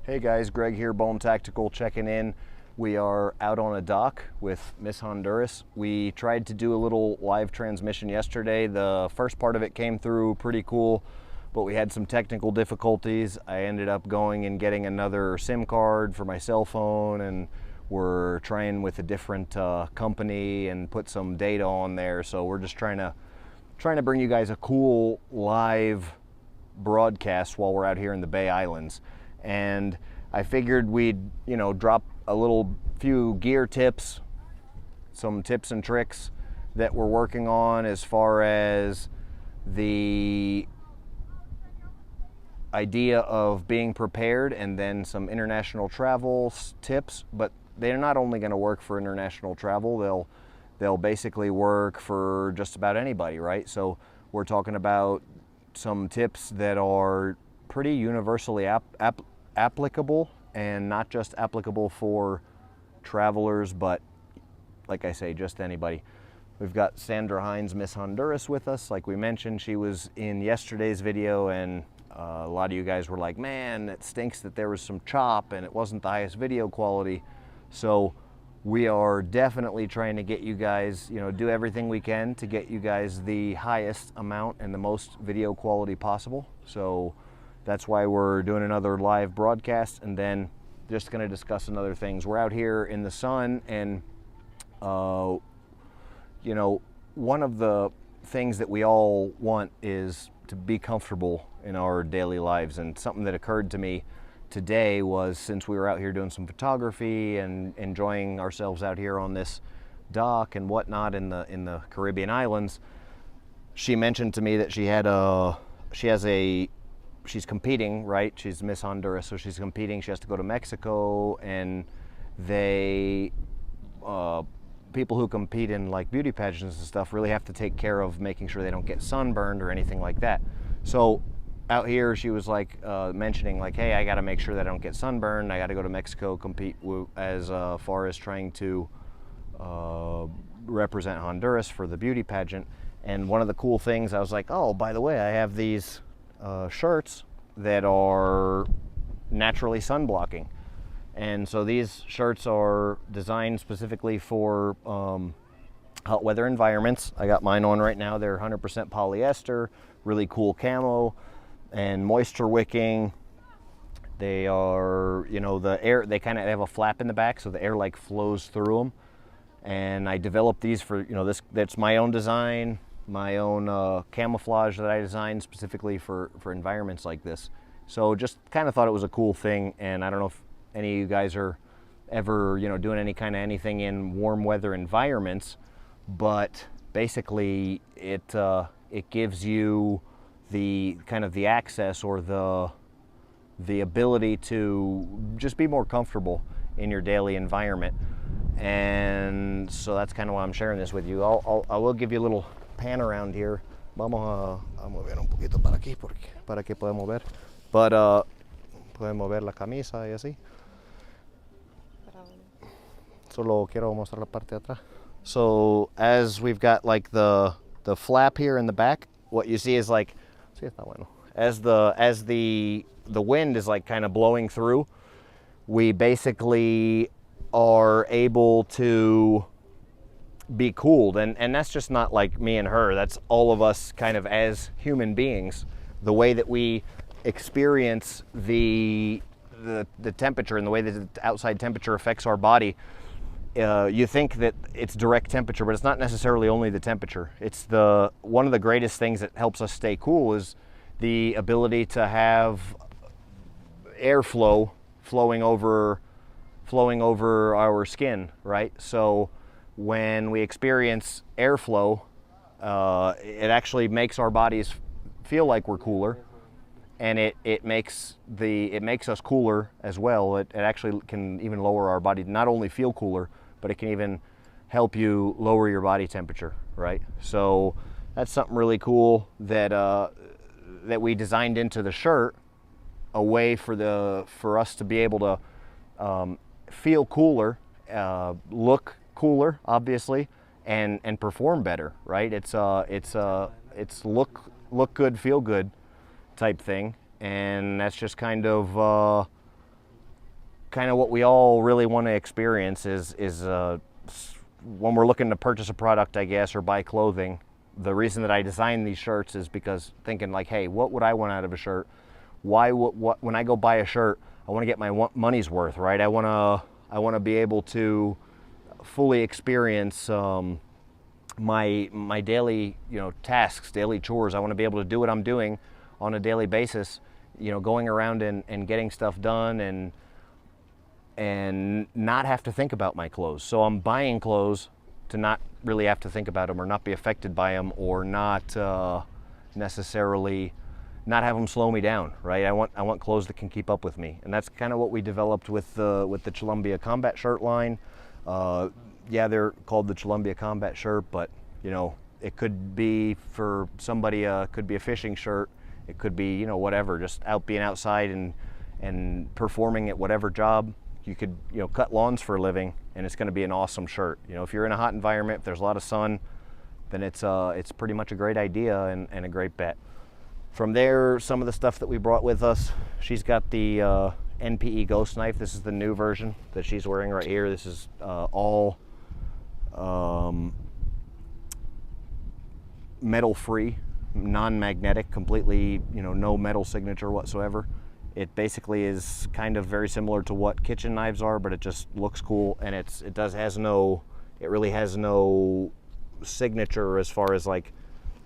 Hey guys, Greg here, Bone Tactical checking in. We are out on a dock with Miss Honduras. We tried to do a little live transmission yesterday. The first part of it came through pretty cool, but we had some technical difficulties. I ended up going and getting another SIM card for my cell phone, and we're trying with a different company and put some data on there. So we're just trying to bring you guys a cool live broadcast while we're out here in the Bay Islands. And I figured we'd, drop a few gear tips, some tips and tricks that we're working on as far as the idea of being prepared, and then some international travel tips. But they're not only going to work for international travel, they'll basically work for just about anybody, right? So we're talking about some tips that are pretty universally applicable, and not just applicable for travelers, but like I say, just anybody. We've got Sandra Hines, Miss Honduras, with us. Like we mentioned, she was in yesterday's video, and a lot of you guys were like, man, it stinks that there was some chop and it wasn't the highest video quality. So we are definitely trying to get you guys, do everything we can to get you guys the highest amount and the most video quality possible. So that's why we're doing another live broadcast, and then just going to discuss some other things. We're out here in the sun, and one of the things that we all want is to be comfortable in our daily lives. And something that occurred to me today was, since we were out here doing some photography and enjoying ourselves out here on this dock and whatnot in the Caribbean islands, she mentioned to me that she's competing, right? She's Miss Honduras, so she's competing. She has to go to Mexico, and people who compete in like beauty pageants and stuff really have to take care of making sure they don't get sunburned or anything like that. So out here, she was like mentioning like, hey, I got to make sure that I don't get sunburned. I got to go to Mexico, compete as far as trying to represent Honduras for the beauty pageant. And one of the cool things, I was like, oh, by the way, I have these shirts that are naturally sun blocking. And so these shirts are designed specifically for hot weather environments. I got mine on right now. They're 100% polyester, really cool camo, and moisture wicking. They are, the air, they have a flap in the back, so the air like flows through them. And I developed these for, that's my own design, my own camouflage that I designed specifically for environments like this. So just kind of thought it was a cool thing. And I don't know if any of you guys are ever, doing any kind of anything in warm weather environments, but basically it gives you the kind of the access or the ability to just be more comfortable in your daily environment. And so that's kind of why I'm sharing this with you. I will give you a little pan around here. Vamos a mover un poquito para aquí para que podamos ver. But podemos ver la camisa y así. Solo quiero mostrar la parte de atrás. So as we've got like the flap here in the back, what you see is like, sí, está bueno. As the wind is like kind of blowing through, we basically are able to be cooled, and that's just not like me and her, that's all of us kind of as human beings. The way that we experience the temperature and the way that the outside temperature affects our body, you think that it's direct temperature, but it's not necessarily only the temperature. It's one of the greatest things that helps us stay cool is the ability to have airflow flowing over our skin, right? So when we experience airflow, it actually makes our bodies feel like we're cooler, and it makes us cooler as well. It actually can even lower our body, not only feel cooler, but it can even help you lower your body temperature, right? So that's something really cool that we designed into the shirt, a way for us to be able to feel cooler, look cooler, obviously, and perform better, right? It's look good, feel good type thing, and that's just kind of kind of what we all really want to experience is when we're looking to purchase a product, I guess, or buy clothing. The reason that I designed these shirts is because thinking like, hey, what would I want out of a shirt? When I go buy a shirt, I want to get my money's worth, right? I want to be able to fully experience my daily, tasks, daily chores. I want to be able to do what I'm doing on a daily basis, going around and getting stuff done and not have to think about my clothes. So I'm buying clothes to not really have to think about them or not be affected by them or not necessarily not have them slow me down, right? I want clothes that can keep up with me, and that's kind of what we developed with the Columbia Combat shirt line. Yeah, they're called the Columbia Combat shirt, but it could be for somebody, could be a fishing shirt. It could be whatever, just being outside and performing at whatever job. You could cut lawns for a living, and it's going to be an awesome shirt. If you're in a hot environment, if there's a lot of sun, then it's pretty much a great idea and a great bet. From there, some of the stuff that we brought with us, she's got the NPE Ghost Knife. This is the new version that she's wearing right here. This is all metal-free, non-magnetic, completely, no metal signature whatsoever. It basically is kind of very similar to what kitchen knives are, but it just looks cool, and it really has no signature as far as like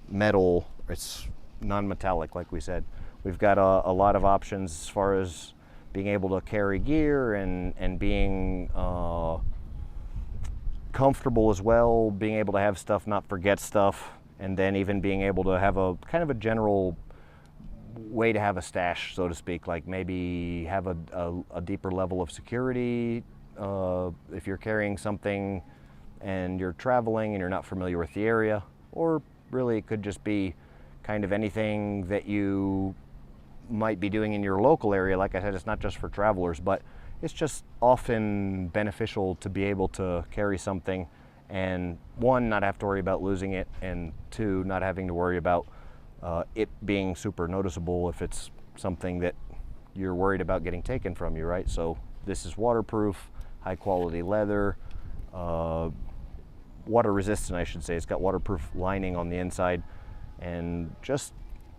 metal. It's non-metallic, like we said. We've got a lot of options as far as being able to carry gear and being comfortable as well, being able to have stuff, not forget stuff, and then even being able to have a kind of a general way to have a stash, so to speak, like maybe have a deeper level of security if you're carrying something and you're traveling and you're not familiar with the area, or really it could just be kind of anything that you might be doing in your local area. Like I said, it's not just for travelers, but it's just often beneficial to be able to carry something and one, not have to worry about losing it, and two, not having to worry about it being super noticeable if it's something that you're worried about getting taken from you, right? So this is waterproof, high quality leather, water resistant, I should say. It's got waterproof lining on the inside, and just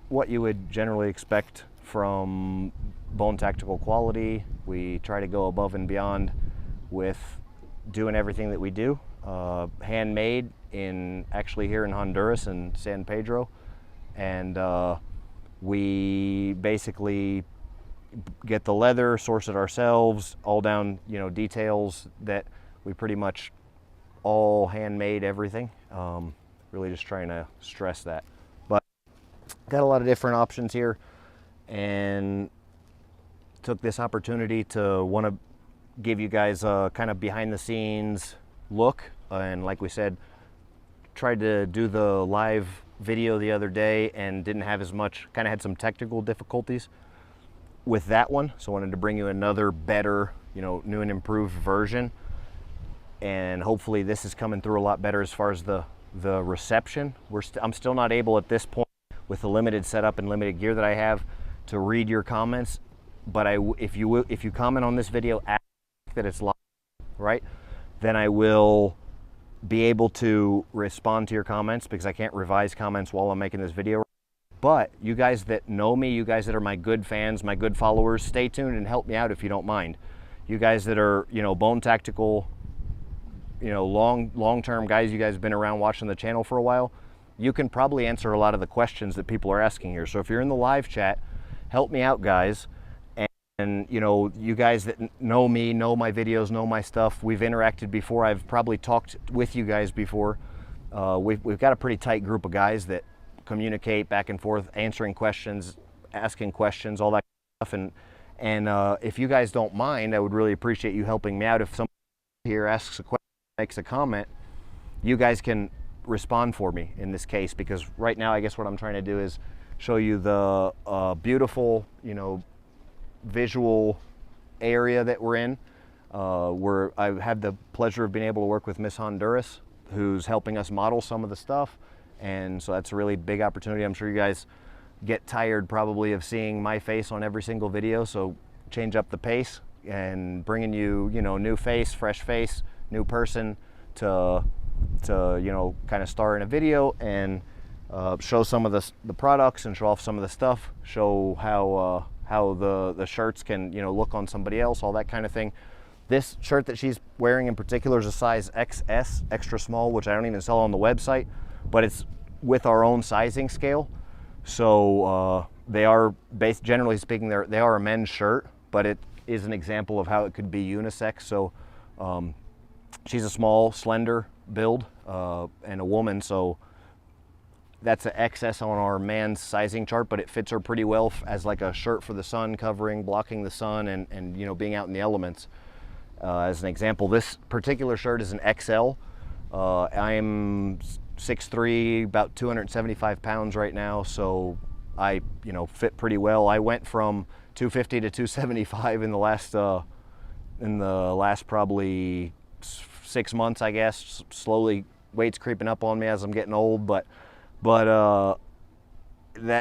what you would generally expect from Bone Tactical quality. We try to go above and beyond with doing everything that we do. Handmade actually here in Honduras and San Pedro, and we basically get the leather, source it ourselves, all down details that we pretty much all handmade everything. Really just trying to stress that. But got a lot of different options here, and took this opportunity to want to give you guys a kind of behind the scenes look. And like we said, tried to do the live video the other day and didn't have as much, kind of had some technical difficulties with that one, so wanted to bring you another better, new and improved version. And hopefully this is coming through a lot better as far as the reception. I'm still not able at this point, with the limited setup and limited gear that I have, to read your comments. But if you comment on this video after that it's live, right, then I will be able to respond to your comments, because I can't revise comments while I'm making this video. But you guys that know me, you guys that are my good fans, my good followers, stay tuned and help me out if you don't mind. You guys that are, Bone Tactical, long-term guys, you guys have been around watching the channel for a while, you can probably answer a lot of the questions that people are asking here. So if you're in the live chat, help me out, guys. And you guys that know me, know my videos, know my stuff, we've interacted before. I've probably talked with you guys before. We've got a pretty tight group of guys that communicate back and forth, answering questions, asking questions, all that stuff. And if you guys don't mind, I would really appreciate you helping me out. If somebody here asks a question, makes a comment, you guys can respond for me in this case, because right now I guess what I'm trying to do is show you the beautiful, visual area that we're in. Where I've had the pleasure of being able to work with Miss Honduras, who's helping us model some of the stuff, and so that's a really big opportunity. I'm sure you guys get tired probably of seeing my face on every single video, so change up the pace. and bringing you, new face, fresh face, new person to kind of star in a video and show some of the products and show off some of the stuff, show how the shirts can look on somebody else, all that kind of thing. This shirt that she's wearing in particular is a size XS, extra small, which I don't even sell on the website, but it's with our own sizing scale. So they are generally speaking, they are a men's shirt, but it is an example of how it could be unisex. So she's a small, slender build and a woman, so that's an XS on our man's sizing chart, but it fits her pretty well as like a shirt for the sun, covering, blocking the sun, and being out in the elements. As an example, this particular shirt is an XL. I'm 6'3", about 275 pounds right now, so I fit pretty well. I went from 250 to 275 in the last probably 6 months, I guess. Slowly, weight's creeping up on me as I'm getting old, but that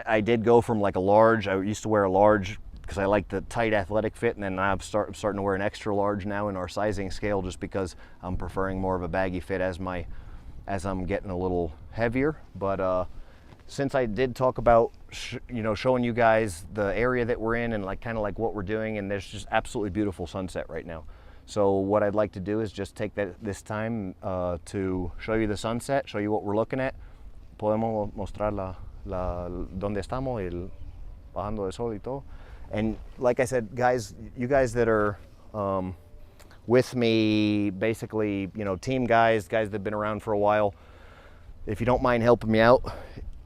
I did go from like a large. I used to wear a large because I like the tight athletic fit, and then I'm starting to wear an extra large now in our sizing scale, just because I'm preferring more of a baggy fit as I'm getting a little heavier. But since I did talk about showing you guys the area that we're in and kind of like what we're doing, and there's just absolutely beautiful sunset right now. So what I'd like to do is just take this time to show you the sunset, show you what we're looking at. Podemos mostrar donde estamos, el bajando el sol y todo. And like I said, guys, you guys that are with me, basically, team guys that have been around for a while, if you don't mind helping me out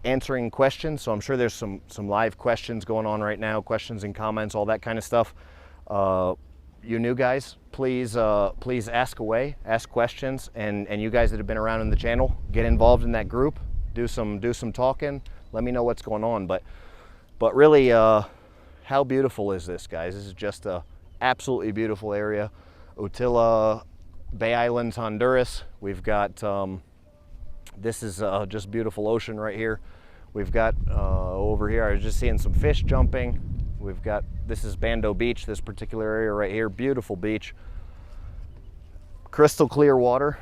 answering questions. So I'm sure there's some live questions going on right now, questions and comments, all that kind of stuff. You new guys, please ask away, ask questions, and you guys that have been around in the channel, get involved in that group, do some talking, let me know what's going on. But really, how beautiful is this, guys? This is just a absolutely beautiful area. Utila, Bay Islands, Honduras. We've got this is just beautiful ocean right here. We've got over here, I was just seeing some fish jumping. We've got, this is Bando Beach, this particular area right here. Beautiful beach, crystal clear water.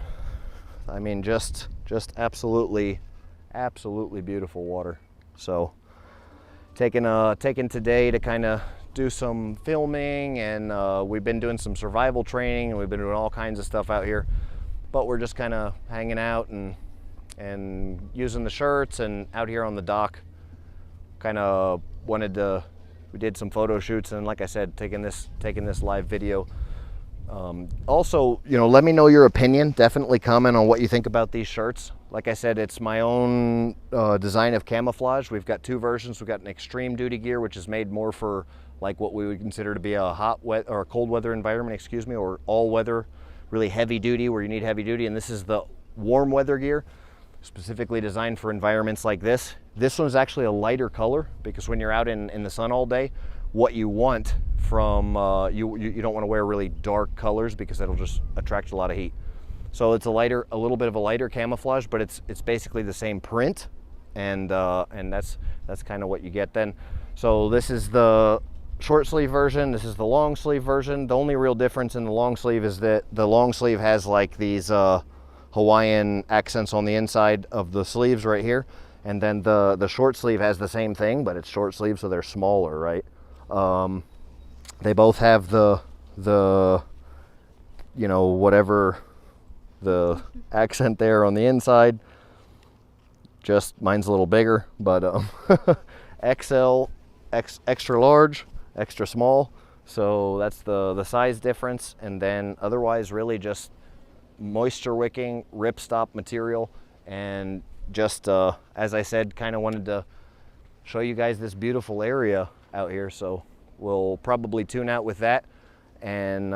I mean, just absolutely beautiful water. So taking today to kind of do some filming, and we've been doing some survival training, and we've been doing all kinds of stuff out here, but we're just kind of hanging out and using the shirts and out here on the dock. Kind of we did some photo shoots, and like I said, taking this live video. Also, let me know your opinion. Definitely comment on what you think about these shirts. Like I said, it's my own design of camouflage. We've got two versions. We've got an extreme duty gear, which is made more for like what we would consider to be a or a cold weather environment, or all weather, really heavy duty, where you need heavy duty. And this is the warm weather gear, specifically designed for environments like this. This one's actually a lighter color, because when you're out in the sun all day, what you want from you don't want to wear really dark colors, because that'll just attract a lot of heat. So it's a little bit of a lighter camouflage, but it's basically the same print, and that's kind of what you get then. So this is the short sleeve version. This is the long sleeve version. The only real difference in the long sleeve is that the long sleeve has like these Hawaiian accents on the inside of the sleeves right here, and then the short sleeve has the same thing, but it's short sleeve, so they're smaller, right? They both have the whatever the accent there on the inside. Just mine's a little bigger, but XL, extra large, extra small. So that's the size difference. And then otherwise, really just moisture wicking, ripstop material, and just as I said, kind of wanted to show you guys this beautiful area out here. So we'll probably tune out with that, and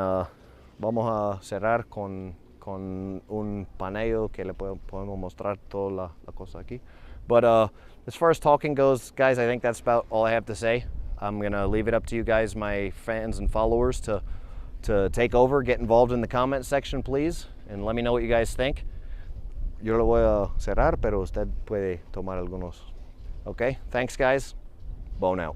vamos a cerrar con un paneo que le podemos mostrar toda la cosa aquí. But as far as talking goes, guys, I think that's about all I have to say. I'm gonna leave it up to you guys, my fans and followers, to take over, get involved in the comment section, please, and let me know what you guys think. Yo lo voy a cerrar, pero usted puede tomar algunos. Okay, thanks, guys. Bone out.